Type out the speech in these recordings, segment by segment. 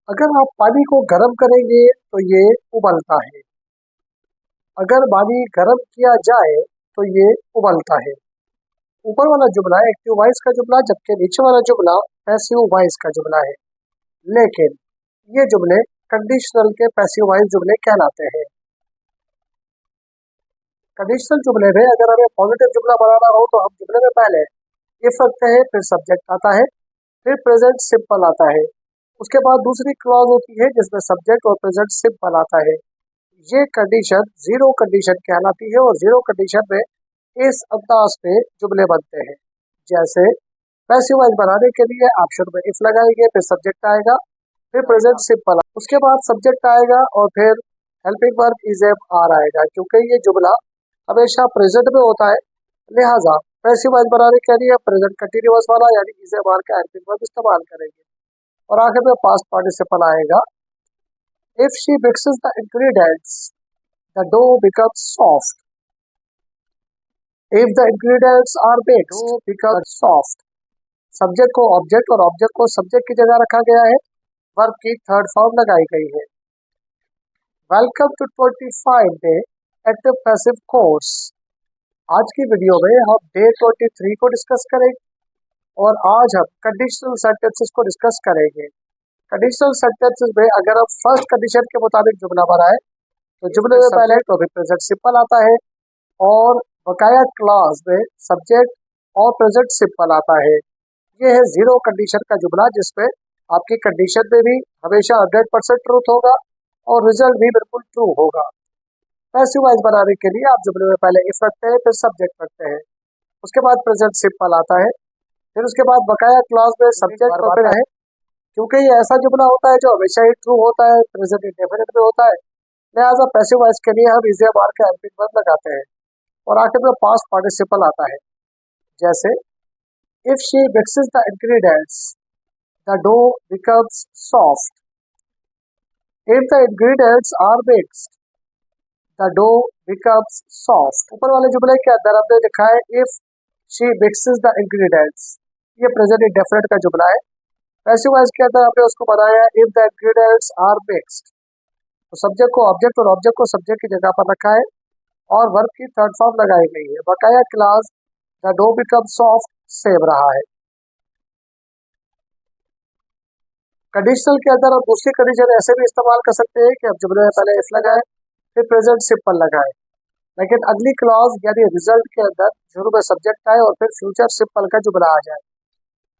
अगर आप पानी को गर्म करेंगे तो ये उबलता है। अगर पानी गर्म किया जाए तो ये उबलता है। ऊपर वाला जुमला एक्टिव वॉइस का जुमला, जबकि नीचे वाला जुमला पैसिव वॉइस का जुमला है। लेकिन ये जुमले कंडीशनल के पैसिव वॉइस जुमले कहलाते हैं। कंडीशनल जुमले में अगर हमें पॉजिटिव जुमला बनाना हो तो हम जुमले में पहले इफ रखते हैं, फिर सब्जेक्ट आता है, फिर प्रेजेंट सिंपल आता है। उसके बाद दूसरी क्लॉज होती है जिसमें सब्जेक्ट और प्रेजेंट सिंपल आता है। ये कंडीशन जीरो कंडीशन कहलाती है और जीरो कंडीशन में इस अंदाज पे जुमले बनते हैं। जैसे पैसिव वॉइस बनाने के लिए आप शुरू में इफ लगाएंगे, फिर सब्जेक्ट आएगा, फिर प्रेजेंट सिंपल, उसके बाद सब्जेक्ट आएगा और फिर helping verb is am are आएगा। क्योंकि ये जुमला हमेशा प्रेजेंट में होता है, लिहाजा पैसिव वॉइस बनाने के लिए प्रेजेंट कंटिन्यूअस वाला यानी इज एम आर का हेल्पिंग वर्ब इस्तेमाल करेंगे। और आखिर में पास्ट पार्टिसिपल आएगा। If she mixes the ingredients the dough becomes soft. If the ingredients are mixed, dough becomes soft. Subject को ऑब्जेक्ट और ऑब्जेक्ट को सब्जेक्ट की जगह रखा गया है, वर्ब की थर्ड फॉर्म लगाई गई है। Welcome to 25 day active passive course. आज की वीडियो में हम डे 23 को डिस्कस करेंगे और आज हम कंडीशनल सेंटेंसेस को डिस्कस करेंगे। कंडीशनल सेंटेंसेस में अगर हम फर्स्ट कंडीशन के मुताबिक जुमला बनाए तो जुमले में पहले टॉपिक प्रेजेंट सिंपल आता है और बकाया क्लास में सब्जेक्ट और प्रेजेंट सिंपल आता है। ये है जीरो कंडीशन का जुमला जिसमें आपकी कंडीशन में भी हमेशा 100% ट्रूथ होगा और रिजल्ट भी बिल्कुल ट्रू होगा। पैसिव वॉइस बनाने के लिए आप जुमले में पहले इफ रखते हैं, फिर सब्जेक्ट रखते हैं, उसके बाद प्रेजेंट सिंपल आता है, फिर उसके बाद बकाया क्लास में सब्जेक्ट आता है। क्योंकि ये ऐसा जुमला होता है जो हमेशा ही ट्रू होता है, प्रेजेंट इंडेफिनिट में होता है, लिहाजा पैसिव वॉइस के लिए हम इज एम आर का हेल्पिंग वर्ब लगाते हैं। और आखिर में पास्ट पार्टिसिपल आता है। जैसे if she mixes the ingredients the dough becomes soft. If the ingredients are mixed the dough becomes soft. ऊपर वाले जुमले के अंदर हमने लिखा है if she mixes the ingredients, ये प्रेजेंट इंडेफिनिट का जुमला है। पैसिव वॉइस के अंदर हमने उसको बनाया है if the ingredients are mixed, तो सब्जेक्ट को ऑब्जेक्ट और ऑब्जेक्ट को सब्जेक्ट की जगह पर रखा है और वर्ब की थर्ड फॉर्म लगाई गई है। बकाया clause the dough become soft सेव रहा है। कंडीशनल के अंदर हम दूसरी कंडीशन ऐसे भी इस्तेमाल कर सकते हैं कि हम जुमले में पहले इफ लगाए, फिर प्रेजेंट सिंपल लगाए, लेकिन अगली क्लॉज यानी रिजल्ट के अंदर शुरू में सब्जेक्ट आए और फिर फ्यूचर सिंपल का जुमला आ जाए।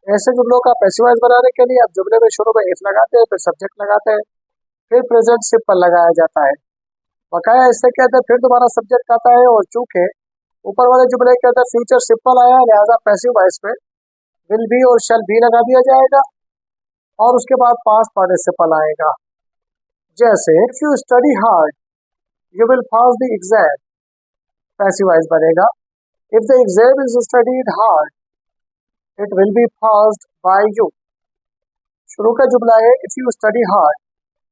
ऐसे जुमलों का पैसिव वॉइस बनाने के लिए आप जुमले में शुरू में इफ लगाते हैं, फिर सब्जेक्ट लगाते हैं, फिर प्रेजेंट सिंपल लगाया जाता है। बकाया हिस्से के अंदर फिर दोबारा सब्जेक्ट आता है और चूंकि ऊपर वाले जुमले के अंदर फ्यूचर सिंपल आया, लिहाजा पैसिव वॉइस में विल बी और शैल बी लगा दिया जाएगा और उसके बाद पास्ट पार्टिसिपल आएगा। जैसे if you study hard you will pass the exam, passive voice बनेगा if the exam is studied hard it will be passed by you. शुरू का जुमला है इफ यू स्टडी हार्ड,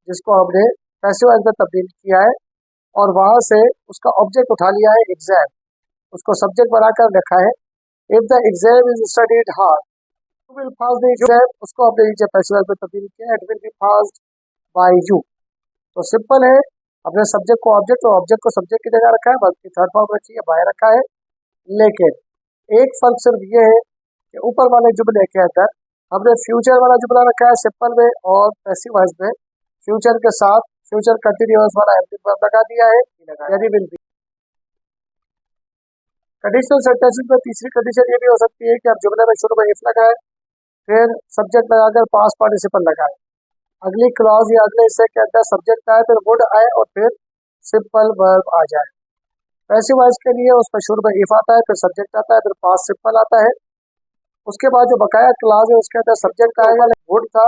जिसको हमने पैसिव वॉइस में तब्दील किया है और वहां से उसका ऑब्जेक्ट उठा लिया है एग्जाम, उसको सब्जेक्ट बनाकर रखा है if the exam is studied hard you will pass the exam, उसको हमने नीचे पैसिव वॉइस में तब्दील किया it will be passed by you. तो सिंपल है, हमने सब्जेक्ट को ऑब्जेक्ट और ऑब्जेक्ट को सब्जेक्ट की जगह रखा है, वर्ब की थर्ड फॉर्म रखी है, बाय रखा है। लेकिन एक फर्क सिर्फ ये है कि ऊपर वाले जुमले के अंदर हमने फ्यूचर वाला जुमला रखा है सिंपल में और पैसिव वॉइस में फ्यूचर के साथ फ्यूचर कंटिन्यूअस वाला हेल्पिंग वर्ब लगा दिया है यानी विल बी। कंडीशनल सेंटेंसेस में तीसरी कंडीशन ये भी हो सकती है कि आप जुमले में शुरू में इफ लगाए, फिर सब्जेक्ट लगाकर पास्ट पार्टिसिपल लगाए, अगली क्लॉज या अगले हिस्से के अंदर सब्जेक्ट आए, फिर वुड आए और फिर सिंपल वर्ब आ जाए। पैसिव वॉइस के लिए उसमें शुरू में इफ आता है, फिर सब्जेक्ट आता है, फिर पास्ट सिंपल आता है, उसके बाद जो बकाया क्लॉज है उसके अंदर सब्जेक्ट आएगा, वुड था,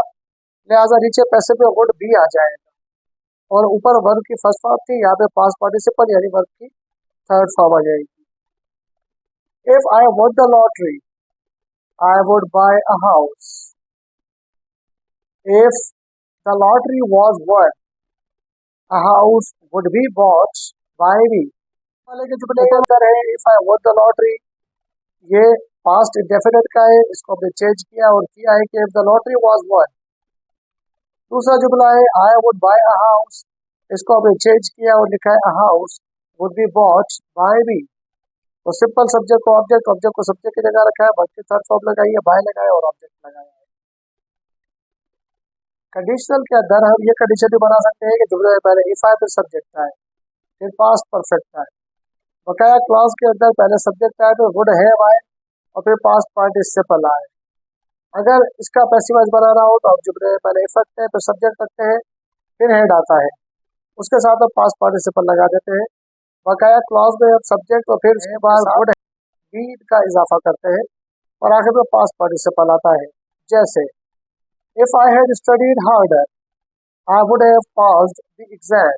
लिहाजा नीचे पैसिव में वुड भी आ जाएगा और ऊपर वर्ब की फर्स्ट फॉर्म थी, यहाँ पे पास्ट पार्टिसिपल यानी वर्ब की थर्ड फॉर्म आ जाएगी। If I want the lottery I would buy a house. If the lottery was won, a house would be bought by me. वाले के जुमले के अंदर है if I won the lottery, ये past indefinite का है, इसको हमने चेंज किया और किया है कि if the lottery was won, दूसरा जुमला है I would buy a house, इसको हमने चेंज किया और लिखा है a house would be bought by me. तो सिंपल सब्जेक्ट को ऑब्जेक्ट, ऑब्जेक्ट को सब्जेक्ट की जगह रखा है, बाकी थर्ड फॉर्म लगाई है, बाय लगाया और ऑब्जेक्ट लगाया है। कंडीशनल के अंदर हम ये कंडीशन भी बना सकते हैं कि जुमले में पहले इफ आए फिर सब्जेक्ट आए फिर पास्ट परफेक्ट आए। बकाया क्लॉज के अंदर पहले सब्जेक्ट आए फिर वुड हैव आए और फिर पास्ट पार्टिसिपल आए। अगर इसका पैसिव वॉइस बनाना हो तो आप जुमले में पहले इफ रखते हैं फिर सब्जेक्ट रखते हैं फिर हेड आता है, उसके साथ हम पास्ट पार्टिसिपल लगा देते हैं। बकाया क्लॉज में हम सब्जेक्ट और फिर उसके बाद वुड बी का इजाफा करते हैं और आखिर में पास्ट पार्टिसिपल आता है। जैसे if I had studied harder I would have passed the exam,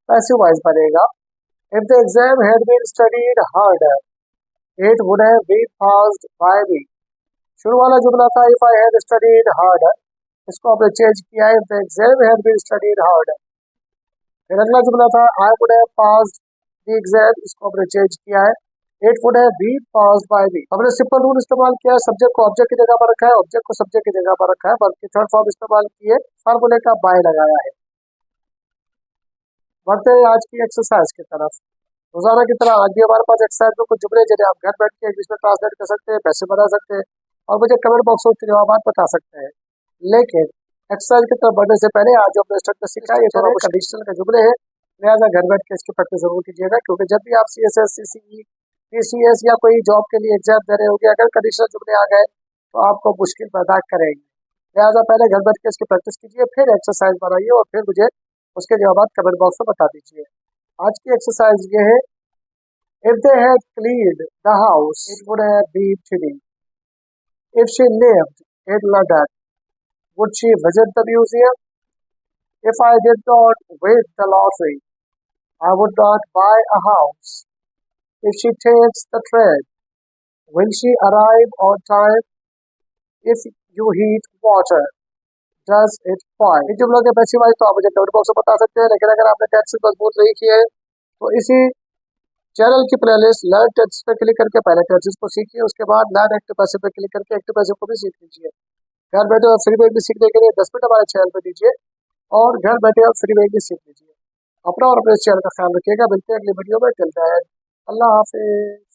passive voice बनेगा if the exam had been studied harder it would have been passed by me. शुरू वाला जुमला था if I had studied harder, इसको हमने change किया है if the exam had been studied harder. फिर अगला जुमला था I would have passed the exam, इसको हमने चेंज किया है it would have been passed by मी। हमने सिंपल रूल इस्तेमाल किया है, सब्जेक्ट को ऑब्जेक्ट की जगह पर रखा है, ऑब्जेक्ट को सब्जेक्ट की जगह पर रखा है, बल्कि थर्ड फॉर्म इस्तेमाल किए फार्मूले का बाय लगाया है। बढ़ते हैं आज की एक्सरसाइज की तरफ। रोजाना की तरह आज भी हमारे पास एक्सरसाइज में कुछ जुमले जिन्हें आप घर बैठ के इंग्लिश में ट्रांसलेट कर सकते हैं, पैसे बना सकते हैं और मुझे कमेंट बॉक्स में उसके जवाब बता सकते हैं। लेकिन एक्सरसाइज की तरफ बढ़ने से पहले आज जो हमने स्ट्रक्चर सीखा है ये थोड़ा कंडीशनल के जुमले हैं, लिहाजा घर बैठ के इसकी प्रैक्टिस जरूर कीजिएगा, क्योंकि जब भी आप CSS, CCE, TCS या कोई जॉब के लिए एग्जाम दे रहे होंगे, अगर कंडीशनल जुमले आ गए तो आपको मुश्किल पैदा करेंगे। लिहाजा पहले घर बैठ के इसकी प्रैक्टिस कीजिए, फिर एक्सरसाइज बनाइए और फिर मुझे उसके जवाब कमेंट बॉक्स में बता दीजिए। आज की एक्सरसाइज ये है, if they had cleaned the house it would have been clean, if she lived in London would she visit the museum, if I did not win the lottery I would not buy a house, if she takes the train will she arrive on time, if you heat water does it boil। इन जुमलों के passive voice तो आप मुझे comment box में बता सकते हैं, लेकिन अगर आपने टेंसेस मजबूत नहीं किए तो इसी चैनल की प्लेलिस्ट लर्न टेंसेस पे क्लिक करके पहले टेंसेस को सीखिए, उसके बाद लर्न एक्टिव पैसिव पे क्लिक करके एक्टिव पैसिव को भी सीख लीजिए। घर बैठे और फ्री में भी सीखने के लिए 10 मिनट हमारे चैनल पे दीजिए और घर बैठे और फ्री में भी सीख लीजिए। अपना और अपने चैनल का ख्याल रखिएगा। मिलते हैं अगली वीडियो में। टिल देन अल्लाह हाफिज।